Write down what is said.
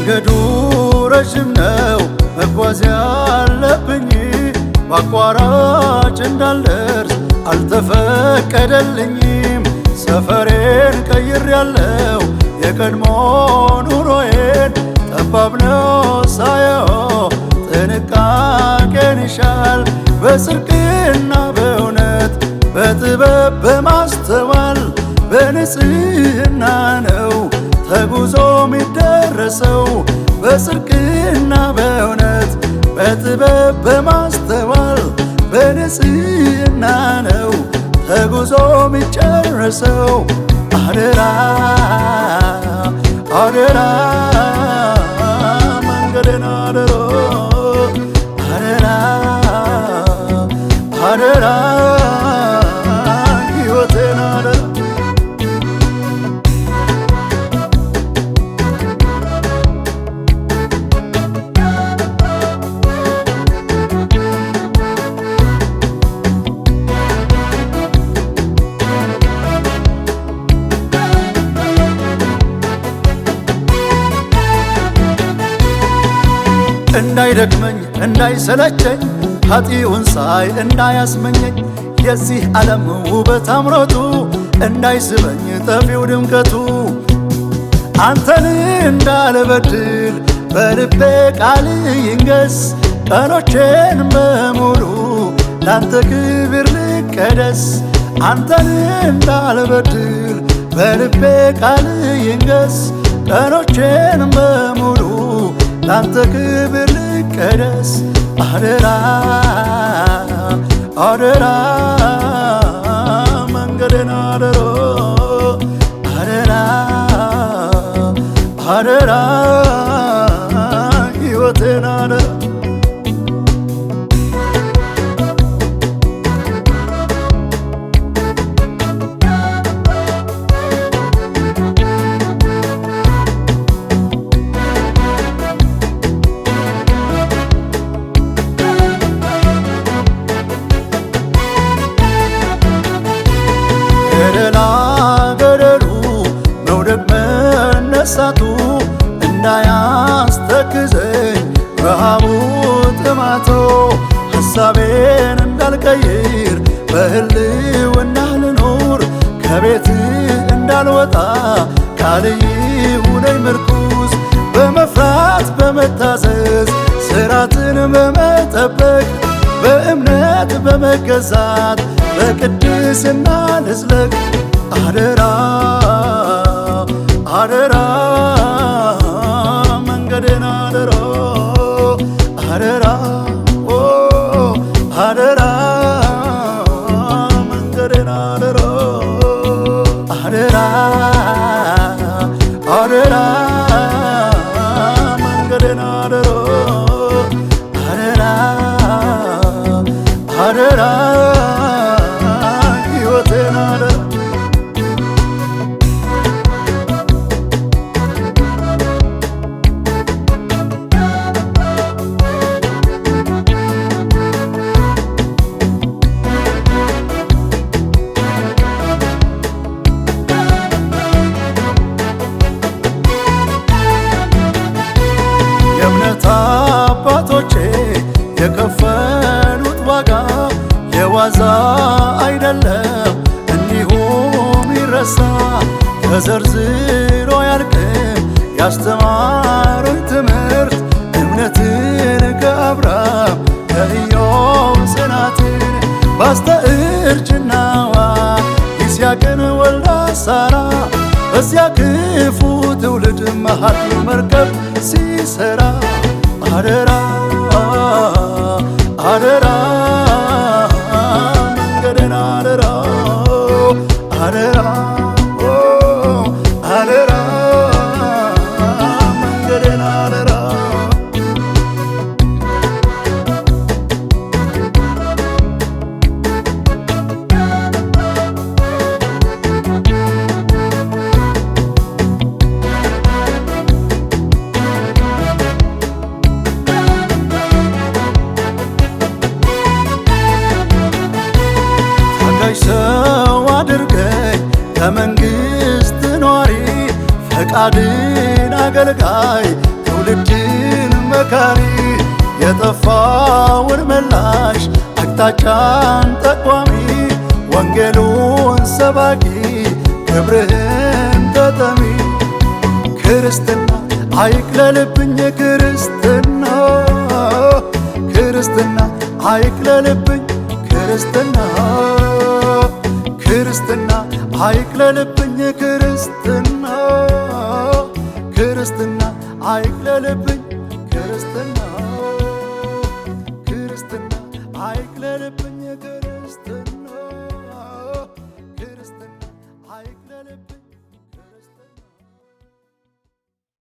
መንገዱ ረጅም ነው መጓዝ ያለብኝ በአቋራጭ እንዳልደርስ አልተፈቀደልኝም። ሰፈሬን ቀይሬያለሁ የቀድሞ ኑሮዬን ጠባብ ነው ሳየው ጥንቃቄን ይሻል። በጽድቅና በእውነት በጥበብ በማስተዋል በንጽህና ነው ተጉዞ ሚደረሰው። በጽድቅና በእውነት በጥበብ በማስተዋል በንጽህና ነው ተጉዞ ሚጨረሰው። አደራ አደራ መንገዴን አደራ አደራ አደራ ሕይወቴን አደራ እንዳይደክመኝ እንዳይሰለቸኝ ኃጢውን ሳይ እንዳያስመኘኝ የዚህ ዓለም ውበት አምሮቱ እንዳይስበኝ ጠፊው ድምቀቱ። አንተን እንዳልበድል በልቤ ቃል ይንገስ ቀኖቼን በሙሉ ላንተ ክብር ልቀደስ። አንተን እንዳልበድል በልቤ ቃል ይንገስ ቀኖቼን በሙሉ ላንተ ክብር ልቀደስ። አደራ አደራ መንገዴን አደራ አደራ አደራ ሕይወቴን አደራ ገደሉ መውደቅ መነሳቱ እንዳያስተክዘኝ ረሃቡ ጥማቶ ሐሳቤን እንዳልቀይር በህልውና ልኖር ከቤት እንዳልወጣ ቃልህ ይሁነኝ ምርኩዝ። በመፍራት በመታዘዝ ሥርዓትን በመጠበቅ በእምነት በመገዛት በቅድስና ልዝለቅ። አደራ አደራ መንገዴን አደራ አደራ አደራ መንገዴን አደራ አደራ አደራ መንገዴን አደራ አደራ አደራ ሕይወቴን አደራ የእምነት አባቶቼ የከፈሉት ዋጋ የዋዛ አይደለም እንዲሁ ሚረሳ። ተዘርዝሮ ያልቅም ያስተማሩኝ ትምህርት እምነትን ከአብርሃም ከኢዮብ ጽናትን ባስተእርጅናዋ ይስሐቅን ወልዳ ሳራ በዚያ ክፉ ትውልድ መሃል መርከብ ሲሰራ። አደራ አደራ መንገዴን አደራ አደራ አደራ መንገዴን አደራ ሰው አድርገኝ ከመንግሥት ኗሪ ፈቃድን አገልጋይ ትውልድን መካሪ የጠፋውን መላሽ አቅጣጫን ጠቋሚ ወንጌሉን ሰባኪ ክብርህን ተጠሚ ክርስትና አይቅለልብኝ ክርስትና ክርስትና አይቅለልብኝ ክርስትና ክርስትና አይቅለልብኝ ክርስትና ክርስትና አይቅለልብኝ ክርስትና